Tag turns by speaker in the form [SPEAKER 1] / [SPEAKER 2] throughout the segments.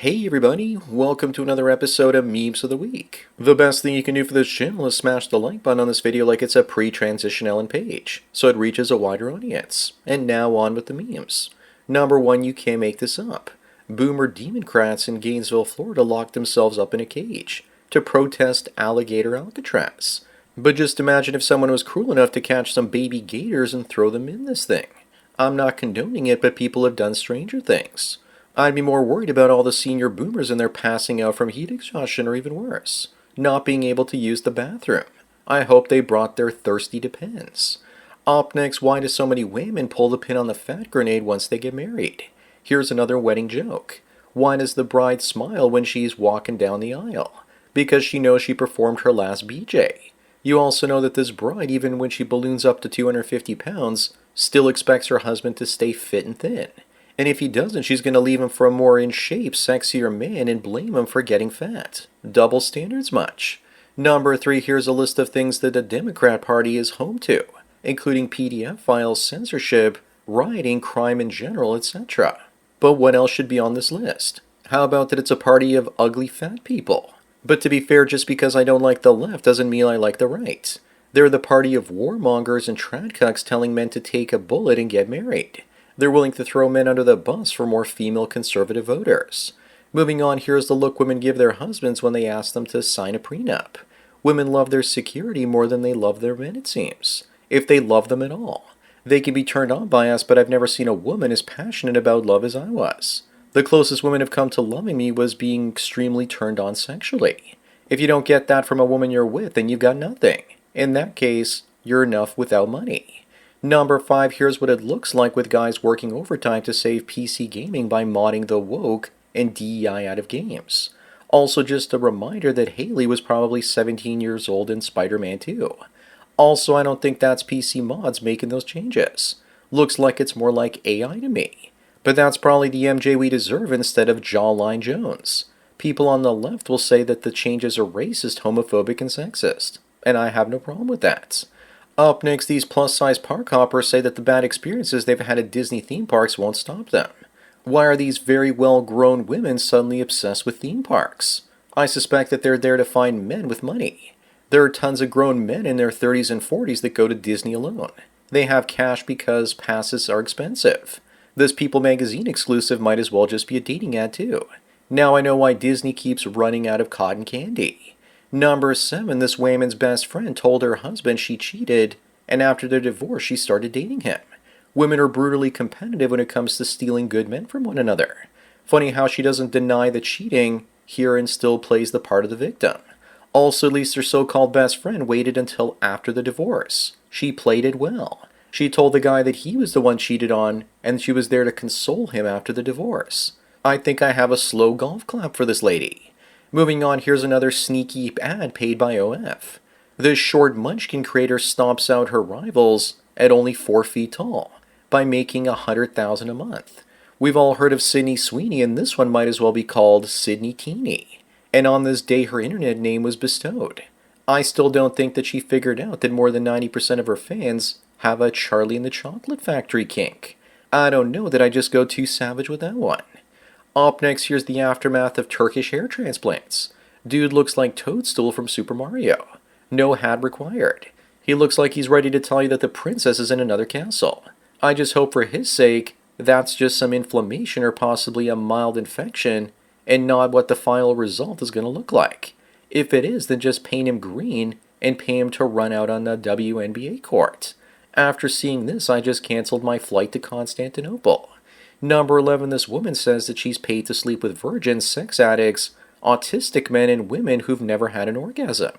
[SPEAKER 1] Hey everybody, welcome to another episode of Memes of the Week. The best thing you can do for this channel is smash the like button on this video like it's a pre-transition Ellen page, so it reaches a wider audience. And now on with the memes. Number 1, you can't make this up. Boomer Democrats in Gainesville, Florida locked themselves up in a cage to protest alligator Alcatraz. But just imagine if someone was cruel enough to catch some baby gators and throw them in this thing. I'm not condoning it, but people have done stranger things. I'd be more worried about all the senior boomers and their passing out from heat exhaustion or even worse, not being able to use the bathroom. I hope they brought their thirsty Depends. Up next, why do so many women pull the pin on the fat grenade once they get married? Here's another wedding joke. Why does the bride smile when she's walking down the aisle? Because she knows she performed her last BJ. You also know that this bride, even when she balloons up to 250 pounds, still expects her husband to stay fit and thin. And if he doesn't, she's going to leave him for a more in-shape, sexier man and blame him for getting fat. Double standards much? Number 3, here's a list of things that the Democrat Party is home to, including PDF files, censorship, rioting, crime in general, etc. But what else should be on this list? How about that it's a party of ugly fat people? But to be fair, just because I don't like the left doesn't mean I like the right. They're the party of warmongers and tradcucks telling men to take a bullet and get married. They're willing to throw men under the bus for more female conservative voters. Moving on, here's the look women give their husbands when they ask them to sign a prenup. Women love their security more than they love their men, it seems. If they love them at all. They can be turned on by us, but I've never seen a woman as passionate about love as I was. The closest women have come to loving me was being extremely turned on sexually. If you don't get that from a woman you're with, then you've got nothing. In that case, you're enough without money. Number 5, here's what it looks like with guys working overtime to save PC gaming by modding the woke and DEI out of games. Also, just a reminder that Haley was probably 17 years old in Spider-Man 2. Also, I don't think that's PC mods making those changes. Looks like it's more like AI to me. But that's probably the MJ we deserve instead of Jawline Jones. People on the left will say that the changes are racist, homophobic, and sexist. And I have no problem with that. Up next, these plus-size park hoppers say that the bad experiences they've had at Disney theme parks won't stop them. Why are these very well-grown women suddenly obsessed with theme parks? I suspect that they're there to find men with money. There are tons of grown men in their 30s and 40s that go to Disney alone. They have cash because passes are expensive. This People magazine exclusive might as well just be a dating ad too. Now I know why Disney keeps running out of cotton candy. Number 7, this woman's best friend told her husband she cheated, and after their divorce she started dating him. Women are brutally competitive when it comes to stealing good men from one another. Funny how she doesn't deny the cheating here and still plays the part of the victim. Also, at least her so-called best friend waited until after the divorce. She played it well. She told the guy that he was the one cheated on, and she was there to console him after the divorce. I think I have a slow golf clap for this lady. Moving on, here's another sneaky ad paid by OF. This short munchkin creator stomps out her rivals at only 4 feet tall by making $100,000 a month. We've all heard of Sydney Sweeney, and this one might as well be called Sydney Teeny. And on this day, her internet name was bestowed. I still don't think that she figured out that more than 90% of her fans have a Charlie and the Chocolate Factory kink. I don't know that I just go too savage with that one. Up next, here's the aftermath of Turkish hair transplants. Dude looks like Toadstool from Super Mario. No hat required. He looks like he's ready to tell you that the princess is in another castle. I just hope for his sake that's just some inflammation or possibly a mild infection and not what the final result is going to look like. If it is, then just paint him green and pay him to run out on the WNBA court. After seeing this, I just canceled my flight to Constantinople. Number 11, this woman says that she's paid to sleep with virgins, sex addicts, autistic men, and women who've never had an orgasm.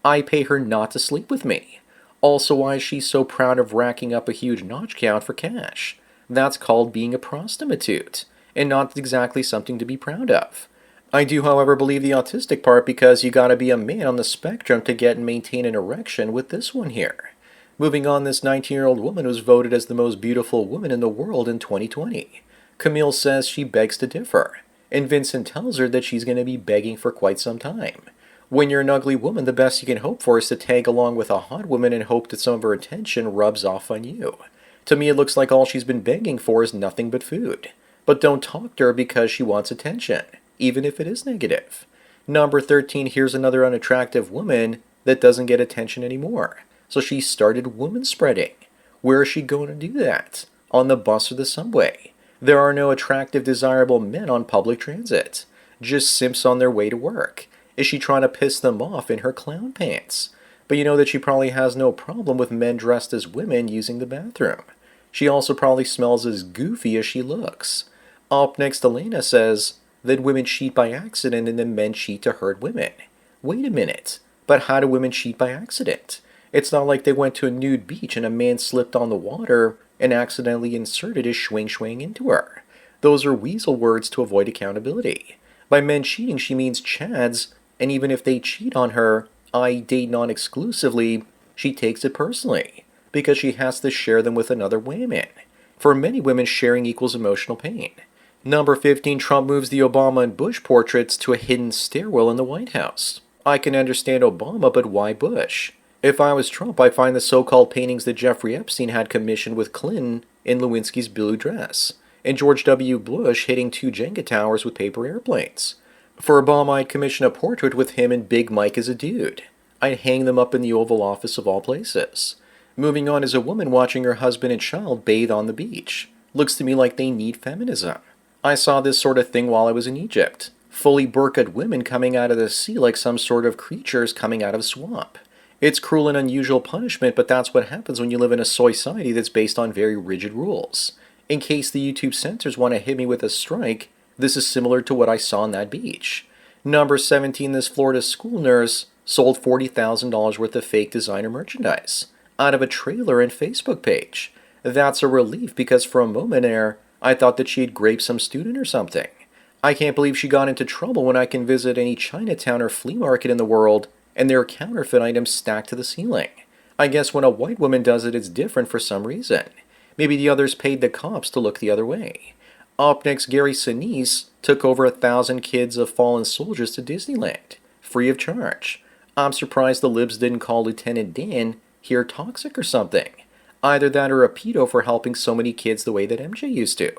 [SPEAKER 1] I pay her not to sleep with me. Also, why is she so proud of racking up a huge notch count for cash? That's called being a prostitute, and not exactly something to be proud of. I do, however, believe the autistic part because you gotta be a man on the spectrum to get and maintain an erection with this one here. Moving on, this 19-year-old woman was voted as the most beautiful woman in the world in 2020. Camille says she begs to differ, and Vincent tells her that she's going to be begging for quite some time. When you're an ugly woman, the best you can hope for is to tag along with a hot woman and hope that some of her attention rubs off on you. To me, it looks like all she's been begging for is nothing but food. But don't talk to her because she wants attention. even if it is negative. Number 13, here's another unattractive woman that doesn't get attention anymore. So she started woman spreading. Where is she going to do that? On the bus or the subway? There are no attractive, desirable men on public transit. Just simps on their way to work. Is she trying to piss them off in her clown pants? But you know that she probably has no problem with men dressed as women using the bathroom. She also probably smells as goofy as she looks. Up next, Elena says that women cheat by accident and then men cheat to hurt women. Wait a minute, but how do women cheat by accident? It's not like they went to a nude beach and a man slipped on the water and accidentally inserted his swing into her. Those are weasel words to avoid accountability. By men cheating, she means chads, and even if they cheat on her, I date non-exclusively, she takes it personally, because she has to share them with another woman. For many women, sharing equals emotional pain. Number 15, Trump moves the Obama and Bush portraits to a hidden stairwell in the White House. I can understand Obama, but why Bush? If I was Trump, I'd find the so-called paintings that Jeffrey Epstein had commissioned with Clinton in Lewinsky's blue dress, and George W. Bush hitting 2 Jenga towers with paper airplanes. For Obama, I'd commission a portrait with him and Big Mike as a dude. I'd hang them up in the Oval Office of all places. Moving on is a woman watching her husband and child bathe on the beach. Looks to me like they need feminism. I saw this sort of thing while I was in Egypt. Fully burqa'd women coming out of the sea like some sort of creatures coming out of a swamp. It's cruel and unusual punishment, but that's what happens when you live in a society that's based on very rigid rules. In case the YouTube censors want to hit me with a strike, this is similar to what I saw on that beach. Number 17, this Florida school nurse sold $40,000 worth of fake designer merchandise out of a trailer and Facebook page. That's a relief because for a moment there, I thought that she had raped some student or something. I can't believe she got into trouble when I can visit any Chinatown or flea market in the world and there are counterfeit items stacked to the ceiling. I guess when a white woman does it, it's different for some reason. Maybe the others paid the cops to look the other way. Up next, Gary Sinise took over 1,000 kids of fallen soldiers to Disneyland, free of charge. I'm surprised the libs didn't call Lieutenant Dan here toxic or something. Either that or a pedo for helping so many kids the way that MJ used to.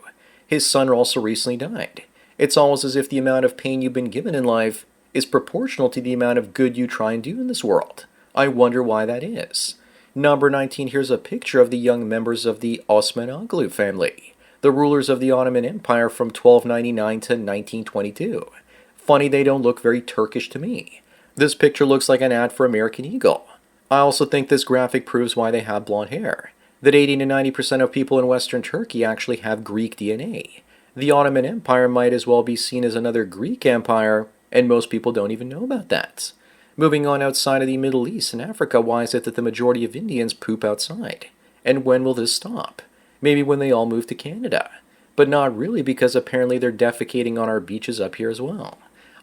[SPEAKER 1] His son also recently died. It's almost as if the amount of pain you've been given in life is proportional to the amount of good you try and do in this world. I wonder why that is. Number 19, here's a picture of the young members of the Osmanoglu family, the rulers of the Ottoman Empire from 1299 to 1922. Funny they don't look very Turkish to me. This picture looks like an ad for American Eagle. I also think this graphic proves why they have blonde hair. That 80 to 90% of people in Western Turkey actually have Greek DNA. The Ottoman Empire might as well be seen as another Greek empire, and most people don't even know about that. Moving on outside of the Middle East and Africa, why is it that the majority of Indians poop outside? And when will this stop? Maybe when they all move to Canada. But not really, because apparently they're defecating on our beaches up here as well.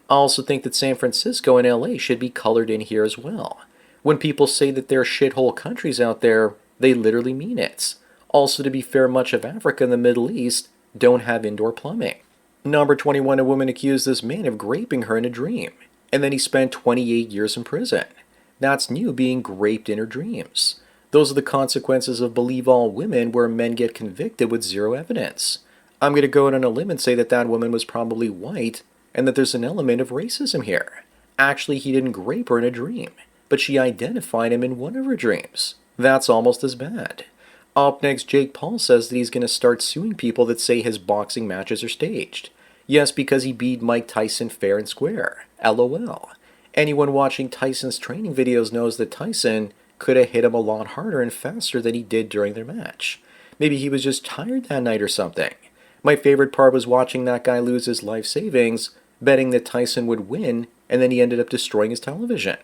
[SPEAKER 1] I also think that San Francisco and LA should be colored in here as well. When people say that there are shithole countries out there, they literally mean it. Also, to be fair, much of Africa and the Middle East don't have indoor plumbing. Number 21, a woman accused this man of raping her in a dream, and then he spent 28 years in prison. That's new, being raped in her dreams. Those are the consequences of believe all women, where men get convicted with zero evidence. I'm going to go out on a limb and say that that woman was probably white, and that there's an element of racism here. Actually, he didn't rape her in a dream, but she identified him in one of her dreams. That's almost as bad. Up next, Jake Paul says that he's going to start suing people that say his boxing matches are staged. Yes, because he beat Mike Tyson fair and square. LOL. Anyone watching Tyson's training videos knows that Tyson could have hit him a lot harder and faster than he did during their match. Maybe he was just tired that night or something. My favorite part was watching that guy lose his life savings, betting that Tyson would win, and then he ended up destroying his television.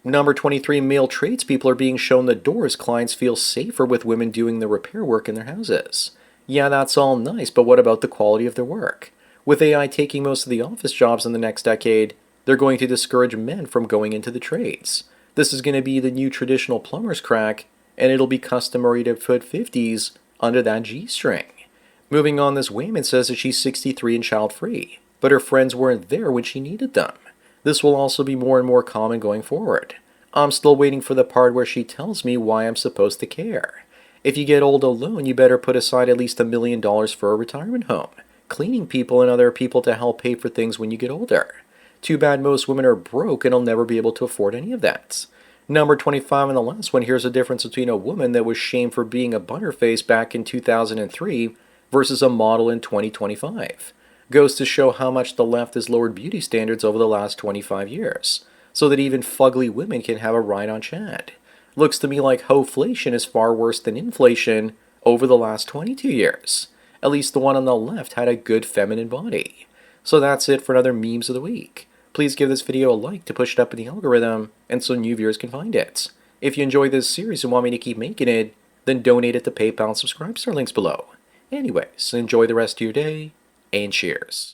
[SPEAKER 1] Number 23, male tradespeople are being shown the door as clients feel safer with women doing the repair work in their houses. Yeah, that's all nice, but what about the quality of their work? With AI taking most of the office jobs in the next decade, they're going to discourage men from going into the trades. This is going to be the new traditional plumber's crack, and it'll be customary to put 50s under that G-string. Moving on, this Wayman says that she's 63 and child-free, but her friends weren't there when she needed them. This will also be more and more common going forward. I'm still waiting for the part where she tells me why I'm supposed to care. If you get old alone, you better put aside at least $1 million for a retirement home. cleaning people and other people to help pay for things when you get older. Too bad most women are broke and will never be able to afford any of that. Number 25 on the last one, here's the difference between a woman that was shamed for being a butterface back in 2003 versus a model in 2025. Goes to show how much the left has lowered beauty standards over the last 25 years, so that even fugly women can have a ride on Chad. Looks to me like hoflation is far worse than inflation over the last 22 years. At least the one on the left had a good feminine body. So that's it for another Memes of the Week. Please give this video a like to push it up in the algorithm and so new viewers can find it. If you enjoy this series and want me to keep making it, then donate it to PayPal and subscribe to our links below. Anyways, enjoy the rest of your day, and cheers.